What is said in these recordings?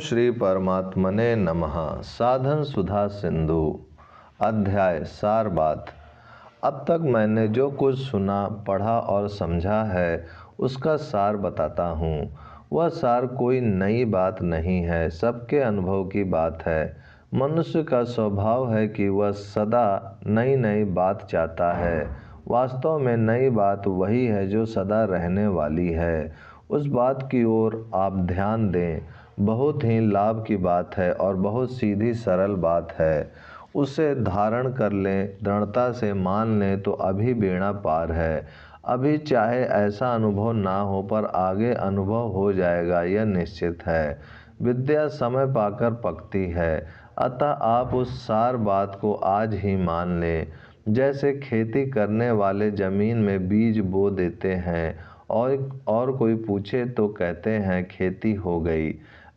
श्री परमात्मने नमः। साधन सुधा सिंधु अध्याय सार बात। अब तक मैंने जो कुछ सुना, पढ़ा और समझा है उसका सार बताता हूँ। वह सार कोई नई बात नहीं है, सबके अनुभव की बात है। मनुष्य का स्वभाव है कि वह सदा नई नई बात चाहता है। वास्तव में नई बात वही है जो सदा रहने वाली है। उस बात की ओर आप ध्यान दें। बहुत ही लाभ की बात है और बहुत सीधी सरल बात है। उसे धारण कर लें, दृढ़ता से मान लें तो अभी बेड़ा पार है। अभी चाहे ऐसा अनुभव ना हो पर आगे अनुभव हो जाएगा, यह निश्चित है। विद्या समय पाकर पकती है, अतः आप उस सार बात को आज ही मान लें। जैसे खेती करने वाले ज़मीन में बीज बो देते हैं और कोई पूछे तो कहते हैं खेती हो गई।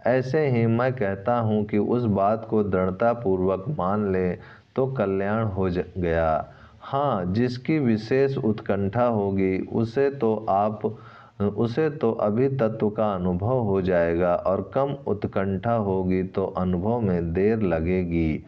ऐसे ही मैं कहता हूँ कि उस बात को दृढ़तापूर्वक मान ले तो कल्याण हो गया। हाँ, जिसकी विशेष उत्कंठा होगी उसे तो अभी तत्व का अनुभव हो जाएगा और कम उत्कंठा होगी तो अनुभव में देर लगेगी।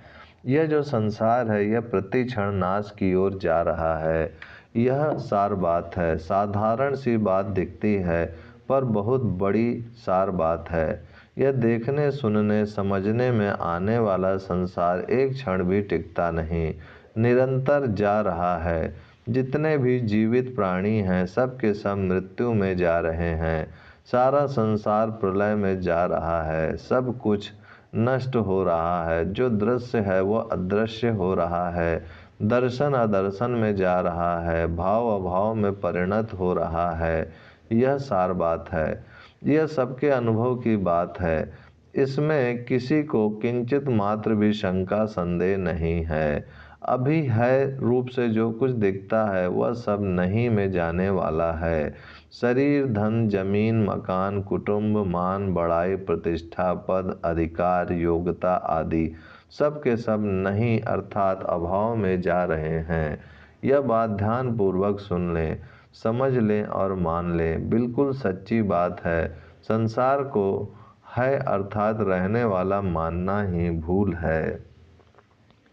यह जो संसार है यह प्रति क्षण नाश की ओर जा रहा है। यह सार बात है। साधारण सी बात दिखती है पर बहुत बड़ी सार बात है। यह देखने, सुनने, समझने में आने वाला संसार एक क्षण भी टिकता नहीं, निरंतर जा रहा है। जितने भी जीवित प्राणी हैं सब के सब मृत्यु में जा रहे हैं। सारा संसार प्रलय में जा रहा है। सब कुछ नष्ट हो रहा है। जो दृश्य है वह अदृश्य हो रहा है। दर्शन अदर्शन में जा रहा है। भाव अभाव में परिणत हो रहा है। यह सार बात है। यह सबके अनुभव की बात है। इसमें किसी को किंचित मात्र भी शंका संदेह नहीं है। अभी है रूप से जो कुछ दिखता है वह सब नहीं में जाने वाला है। शरीर, धन, जमीन, मकान, कुटुंब, मान, बड़ाई, प्रतिष्ठा, पद, अधिकार, योग्यता आदि सब के सब नहीं अर्थात अभाव में जा रहे हैं। यह बात ध्यान पूर्वक सुन लें, समझ लें और मान लें। बिल्कुल सच्ची बात है। संसार को है अर्थात रहने वाला मानना ही भूल है।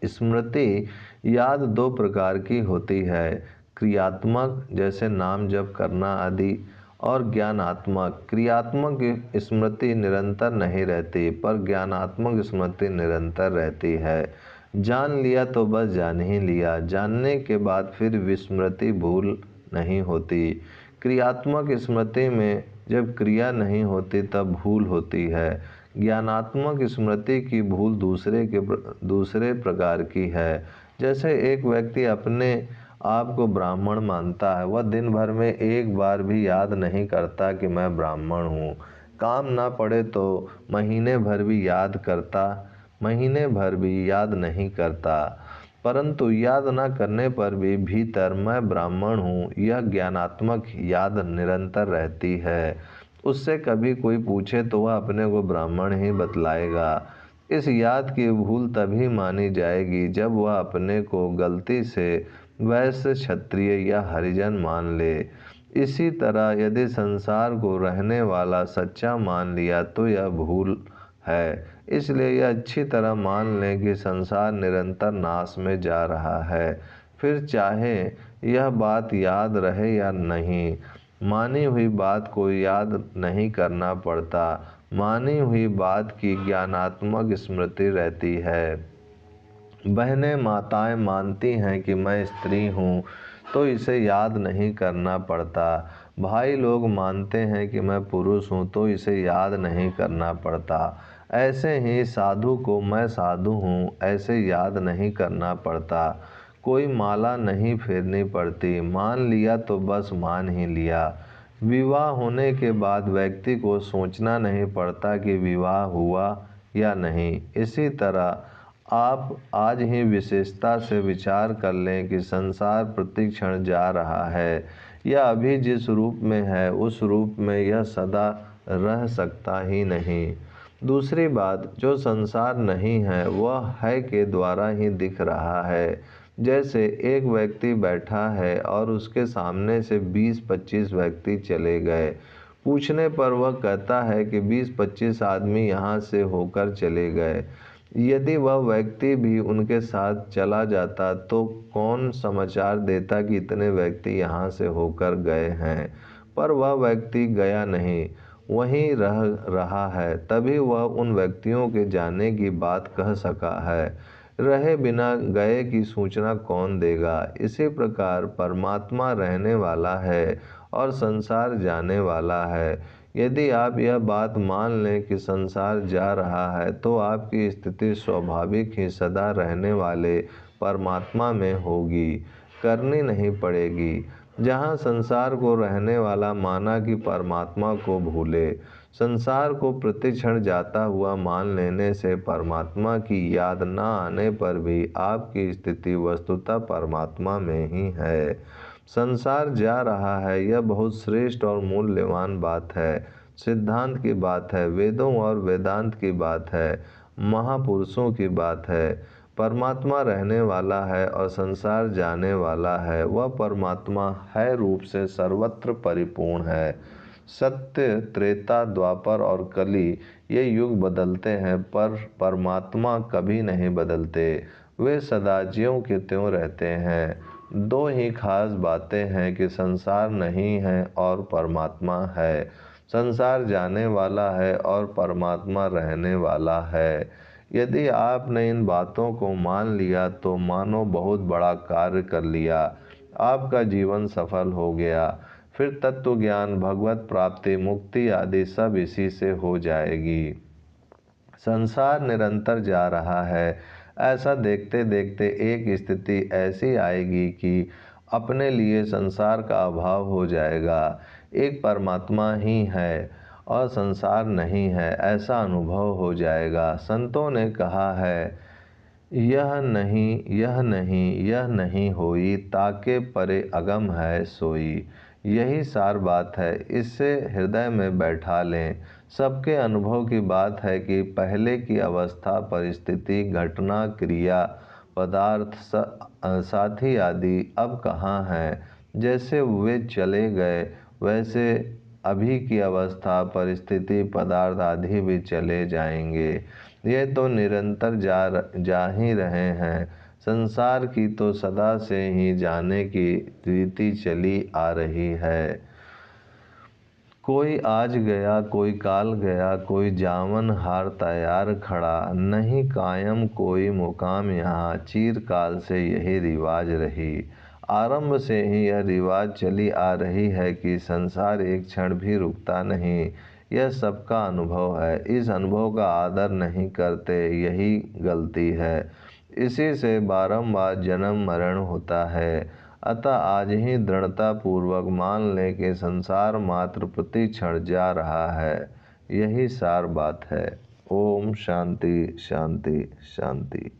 स्मृति याद दो प्रकार की होती है, क्रियात्मक जैसे नाम जप करना आदि, और ज्ञानात्मक। क्रियात्मक स्मृति निरंतर नहीं रहती पर ज्ञानात्मक स्मृति निरंतर रहती है। जान लिया तो बस जान ही लिया, जानने के बाद फिर विस्मृति भूल नहीं होती। क्रियात्मक स्मृति में जब क्रिया नहीं होती तब भूल होती है। ज्ञानात्मक स्मृति की भूल दूसरे प्रकार की है। जैसे एक व्यक्ति अपने आप को ब्राह्मण मानता है, वह दिन भर में एक बार भी याद नहीं करता कि मैं ब्राह्मण हूँ। काम ना पड़े तो महीने भर भी याद नहीं करता, परंतु याद न करने पर भी भीतर मैं ब्राह्मण हूँ यह ज्ञानात्मक याद निरंतर रहती है। उससे कभी कोई पूछे तो वह अपने को ब्राह्मण ही बतलाएगा। इस याद की भूल तभी मानी जाएगी जब वह अपने को गलती से वैश्य, क्षत्रिय या हरिजन मान ले। इसी तरह यदि संसार को रहने वाला सच्चा मान लिया तो यह भूल है। इसलिए यह अच्छी तरह मान लें कि संसार निरंतर नाश में जा रहा है। फिर चाहे यह बात याद रहे या नहीं, मानी हुई बात को याद नहीं करना पड़ता। मानी हुई बात की ज्ञानात्मक स्मृति रहती है। बहनें, माताएं मानती हैं कि मैं स्त्री हूँ तो इसे याद नहीं करना पड़ता। भाई लोग मानते हैं कि मैं पुरुष हूँ तो इसे याद नहीं करना पड़ता। ऐसे ही साधु को मैं साधु हूँ ऐसे याद नहीं करना पड़ता। कोई माला नहीं फेरनी पड़ती। मान लिया तो बस मान ही लिया। विवाह होने के बाद व्यक्ति को सोचना नहीं पड़ता कि विवाह हुआ या नहीं। इसी तरह आप आज ही विशेषता से विचार कर लें कि संसार प्रतिक्षण जा रहा है। यह अभी जिस रूप में है उस रूप में यह सदा रह सकता ही नहीं। दूसरी बात, जो संसार नहीं है वह है के द्वारा ही दिख रहा है। जैसे एक व्यक्ति बैठा है और उसके सामने से 20-25 व्यक्ति चले गए। पूछने पर वह कहता है कि 20-25 आदमी यहाँ से होकर चले गए। यदि वह व्यक्ति भी उनके साथ चला जाता तो कौन समाचार देता कि इतने व्यक्ति यहाँ से होकर गए हैं। पर वह व्यक्ति गया नहीं, वहीं रह रहा है, तभी वह उन व्यक्तियों के जाने की बात कह सका है। रहे बिना गए की सूचना कौन देगा। इसी प्रकार परमात्मा रहने वाला है और संसार जाने वाला है। यदि आप यह बात मान लें कि संसार जा रहा है तो आपकी स्थिति स्वाभाविक ही सदा रहने वाले परमात्मा में होगी, करनी नहीं पड़ेगी। जहाँ संसार को रहने वाला माना कि परमात्मा को भूले। संसार को प्रतिक्षण जाता हुआ मान लेने से परमात्मा की याद न आने पर भी आपकी स्थिति वस्तुतः परमात्मा में ही है। संसार जा रहा है, यह बहुत श्रेष्ठ और मूल्यवान बात है, सिद्धांत की बात है, वेदों और वेदांत की बात है, महापुरुषों की बात है। परमात्मा रहने वाला है और संसार जाने वाला है। वह परमात्मा है रूप से सर्वत्र परिपूर्ण है। सत्य, त्रेता, द्वापर और कली ये युग बदलते हैं पर परमात्मा कभी नहीं बदलते। वे सदा ज्यों के त्यों रहते हैं। दो ही खास बातें हैं कि संसार नहीं है और परमात्मा है। संसार जाने वाला है और परमात्मा रहने वाला है। यदि आपने इन बातों को मान लिया तो मानो बहुत बड़ा कार्य कर लिया, आपका जीवन सफल हो गया। फिर तत्व ज्ञान, भगवत प्राप्ति, मुक्ति आदि सब इसी से हो जाएगी। संसार निरंतर जा रहा है। ऐसा देखते देखते एक स्थिति ऐसी आएगी कि अपने लिए संसार का अभाव हो जाएगा। एक परमात्मा ही है और संसार नहीं है, ऐसा अनुभव हो जाएगा। संतों ने कहा है, यह नहीं, यह नहीं, यह नहीं होई, ताके परे अगम है सोई। यही सार बात है, इससे हृदय में बैठा लें। सबके अनुभव की बात है कि पहले की अवस्था, परिस्थिति, घटना, क्रिया, पदार्थ, साथी आदि अब कहाँ हैं। जैसे वे चले गए वैसे अभी की अवस्था, परिस्थिति, पदार्थ आदि भी चले जाएंगे। ये तो निरंतर जा ही रहे हैं। संसार की तो सदा से ही जाने की रीति चली आ रही है। कोई आज गया, कोई काल गया, कोई जावन हार तैयार खड़ा। नहीं कायम कोई मुकाम यहाँ, चिरकाल से यही रिवाज रही। आरंभ से ही यह रिवाज चली आ रही है कि संसार एक क्षण भी रुकता नहीं। यह सबका अनुभव है। इस अनुभव का आदर नहीं करते, यही गलती है। इसी से बारंबार जन्म मरण होता है। अतः आज ही दृढ़ता पूर्वक मान लें कि संसार मात्र प्रति क्षण जा रहा है। यही सार बात है। ओम शांति शांति शांति।